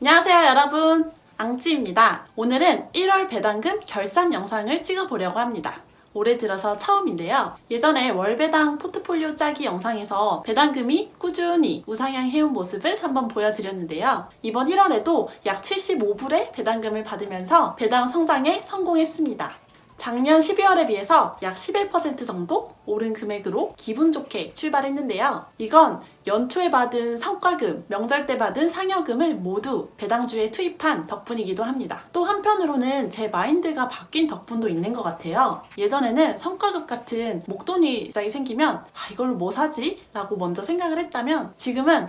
안녕하세요 여러분, 앙찌입니다. 오늘은 1월 배당금 결산 영상을 찍어보려고 합니다. 올해 들어서 처음인데요. 예전에 월배당 포트폴리오 짜기 영상에서 배당금이 꾸준히 우상향해온 모습을 한번 보여드렸는데요. 이번 1월에도 약 75불의 배당금을 받으면서 배당 성장에 성공했습니다. 작년 12월에 비해서 약 11% 정도 오른 금액으로 기분 좋게 출발했는데요. 이건 연초에 받은 성과금, 명절 때 받은 상여금을 모두 배당주에 투입한 덕분이기도 합니다. 또 한편으로는 제 마인드가 바뀐 덕분도 있는 것 같아요. 예전에는 성과급 같은 목돈이 갑자기 생기면 이걸로 뭐 사지? 라고 먼저 생각을 했다면 지금은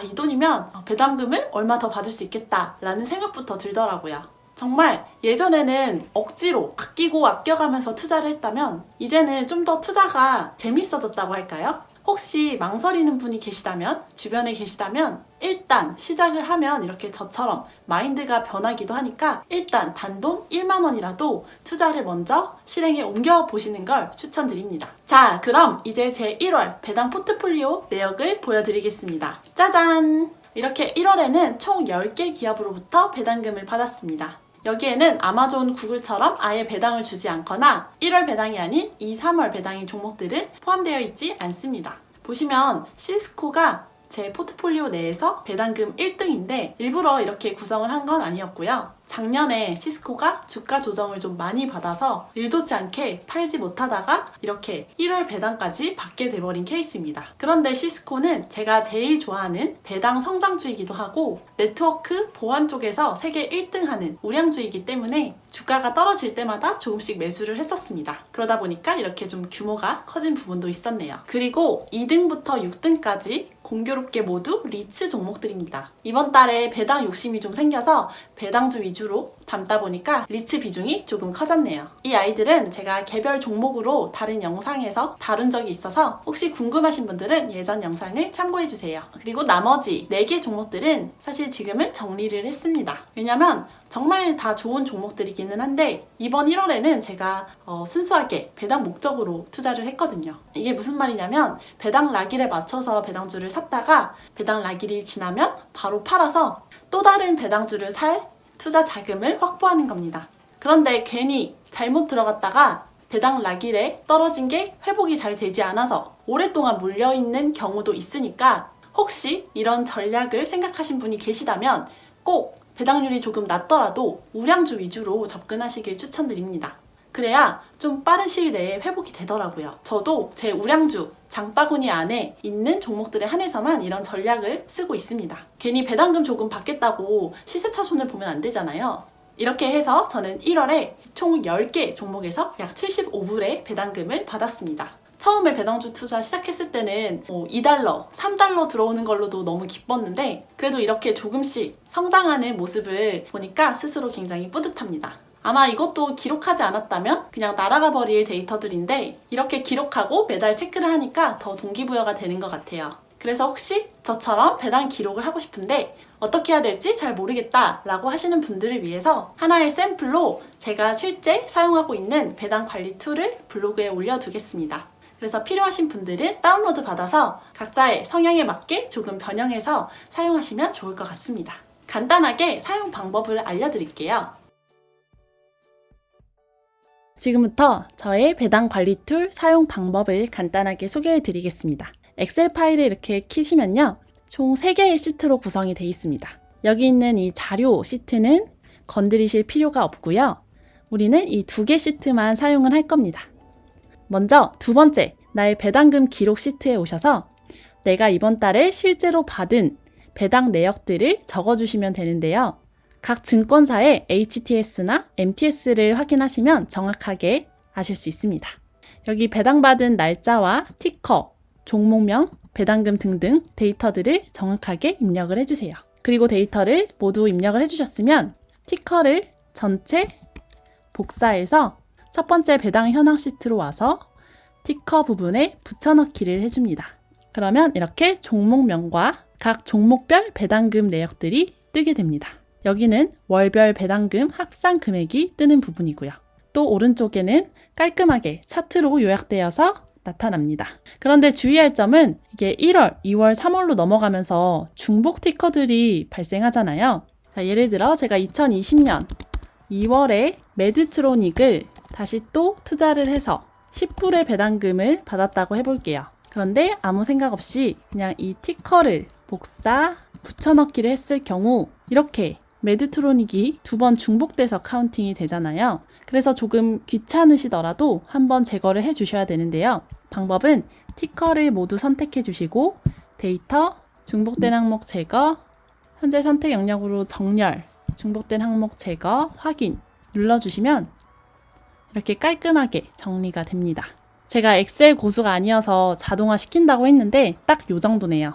이 돈이면 배당금을 얼마 더 받을 수 있겠다 라는 생각부터 들더라고요. 정말 예전에는 억지로 아끼고 아껴가면서 투자를 했다면 이제는 좀 더 투자가 재밌어졌다고 할까요? 혹시 망설이는 분이 계시다면, 주변에 계시다면 일단 시작을 하면 이렇게 저처럼 마인드가 변하기도 하니까 일단 단돈 1만 원이라도 투자를 먼저 실행에 옮겨보시는 걸 추천드립니다. 자, 그럼 이제 제 1월 배당 포트폴리오 내역을 보여드리겠습니다. 짜잔! 이렇게 1월에는 총 10개 기업으로부터 배당금을 받았습니다. 여기에는 아마존, 구글처럼 아예 배당을 주지 않거나 1월 배당이 아닌 2, 3월 배당인 종목들은 포함되어 있지 않습니다. 보시면 시스코가 제 포트폴리오 내에서 배당금 1등인데 일부러 이렇게 구성을 한 건 아니었고요. 작년에 시스코가 주가 조정을 좀 많이 받아서 일도치 않게 팔지 못하다가 이렇게 1월 배당까지 받게 돼버린 케이스입니다. 그런데 시스코는 제가 제일 좋아하는 배당 성장주이기도 하고 네트워크 보안 쪽에서 세계 1등 하는 우량주이기 때문에 주가가 떨어질 때마다 조금씩 매수를 했었습니다. 그러다 보니까 이렇게 좀 규모가 커진 부분도 있었네요. 그리고 2등부터 6등까지 공교롭게 모두 리츠 종목들입니다. 이번 달에 배당 욕심이 좀 생겨서 배당주 위주로 담다 보니까 리츠 비중이 조금 커졌네요. 이 아이들은 제가 개별 종목으로 다른 영상에서 다룬 적이 있어서 혹시 궁금하신 분들은 예전 영상을 참고해주세요. 그리고 나머지 4개 종목들은 사실 지금은 정리를 했습니다. 왜냐면 정말 다 좋은 종목들이기는 한데 이번 1월에는 제가 순수하게 배당 목적으로 투자를 했거든요. 이게 무슨 말이냐면 배당 라길에 맞춰서 배당주를 샀다가 배당 라길이 지나면 바로 팔아서 또 다른 배당주를 살 투자 자금을 확보하는 겁니다. 그런데 괜히 잘못 들어갔다가 배당 라길에 떨어진 게 회복이 잘 되지 않아서 오랫동안 물려있는 경우도 있으니까 혹시 이런 전략을 생각하신 분이 계시다면 꼭 배당률이 조금 낮더라도 우량주 위주로 접근하시길 추천드립니다. 그래야 좀 빠른 시일 내에 회복이 되더라고요. 저도 제 우량주 장바구니 안에 있는 종목들에 한해서만 이런 전략을 쓰고 있습니다. 괜히 배당금 조금 받겠다고 시세차 손을 보면 안 되잖아요. 이렇게 해서 저는 1월에 총 10개 종목에서 약 75불의 배당금을 받았습니다. 처음에 배당주 투자 시작했을 때는 2달러, 3달러 들어오는 걸로도 너무 기뻤는데 그래도 이렇게 조금씩 성장하는 모습을 보니까 스스로 굉장히 뿌듯합니다. 아마 이것도 기록하지 않았다면 그냥 날아가 버릴 데이터들인데 이렇게 기록하고 매달 체크를 하니까 더 동기부여가 되는 것 같아요. 그래서 혹시 저처럼 배당 기록을 하고 싶은데 어떻게 해야 될지 잘 모르겠다 라고 하시는 분들을 위해서 하나의 샘플로 제가 실제 사용하고 있는 배당 관리 툴을 블로그에 올려두겠습니다. 그래서 필요하신 분들은 다운로드 받아서 각자의 성향에 맞게 조금 변형해서 사용하시면 좋을 것 같습니다. 간단하게 사용 방법을 알려드릴게요. 지금부터 저의 배당 관리 툴 사용 방법을 간단하게 소개해 드리겠습니다. 엑셀 파일을 이렇게 키시면요. 총 3개의 시트로 구성이 되어 있습니다. 여기 있는 이 자료 시트는 건드리실 필요가 없고요. 우리는 이 2개 시트만 사용을 할 겁니다. 먼저 두 번째, 나의 배당금 기록 시트에 오셔서 내가 이번 달에 실제로 받은 배당 내역들을 적어주시면 되는데요. 각 증권사의 HTS나 MTS를 확인하시면 정확하게 아실 수 있습니다. 여기 배당받은 날짜와 티커, 종목명, 배당금 등등 데이터들을 정확하게 입력을 해주세요. 그리고 데이터를 모두 입력을 해주셨으면 티커를 전체 복사해서 첫 번째 배당 현황 시트로 와서 티커 부분에 붙여넣기를 해줍니다. 그러면 이렇게 종목명과 각 종목별 배당금 내역들이 뜨게 됩니다. 여기는 월별 배당금 합산 금액이 뜨는 부분이고요. 또 오른쪽에는 깔끔하게 차트로 요약되어서 나타납니다. 그런데 주의할 점은 이게 1월, 2월, 3월로 넘어가면서 중복 티커들이 발생하잖아요. 자, 예를 들어 제가 2020년 2월에 매드트로닉을 다시 또 투자를 해서 10불의 배당금을 받았다고 해볼게요. 그런데 아무 생각 없이 그냥 이 티커를 복사, 붙여넣기를 했을 경우 이렇게 매드트로닉이 2번 중복돼서 카운팅이 되잖아요. 그래서 조금 귀찮으시더라도 한번 제거를 해주셔야 되는데요. 방법은 티커를 모두 선택해 주시고 데이터, 중복된 항목 제거, 현재 선택 영역으로 정렬, 중복된 항목 제거, 확인 눌러주시면 이렇게 깔끔하게 정리가 됩니다. 제가 엑셀 고수가 아니어서 자동화 시킨다고 했는데 딱 요 정도네요.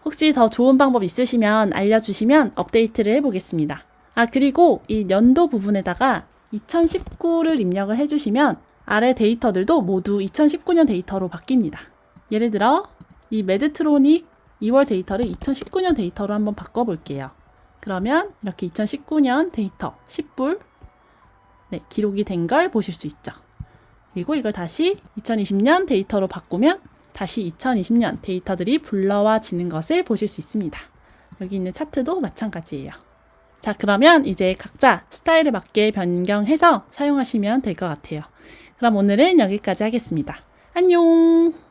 혹시 더 좋은 방법 있으시면 알려주시면 업데이트를 해보겠습니다. 아, 그리고 이 연도 부분에다가 2019를 입력을 해주시면 아래 데이터들도 모두 2019년 데이터로 바뀝니다. 예를 들어 이 매드트로닉 2월 데이터를 2019년 데이터로 한번 바꿔볼게요. 그러면 이렇게 2019년 데이터 10불 기록이 된 걸 보실 수 있죠. 그리고 이걸 다시 2020년 데이터로 바꾸면 다시 2020년 데이터들이 불러와지는 것을 보실 수 있습니다. 여기 있는 차트도 마찬가지예요. 자, 그러면 이제 각자 스타일에 맞게 변경해서 사용하시면 될 것 같아요. 그럼 오늘은 여기까지 하겠습니다. 안녕!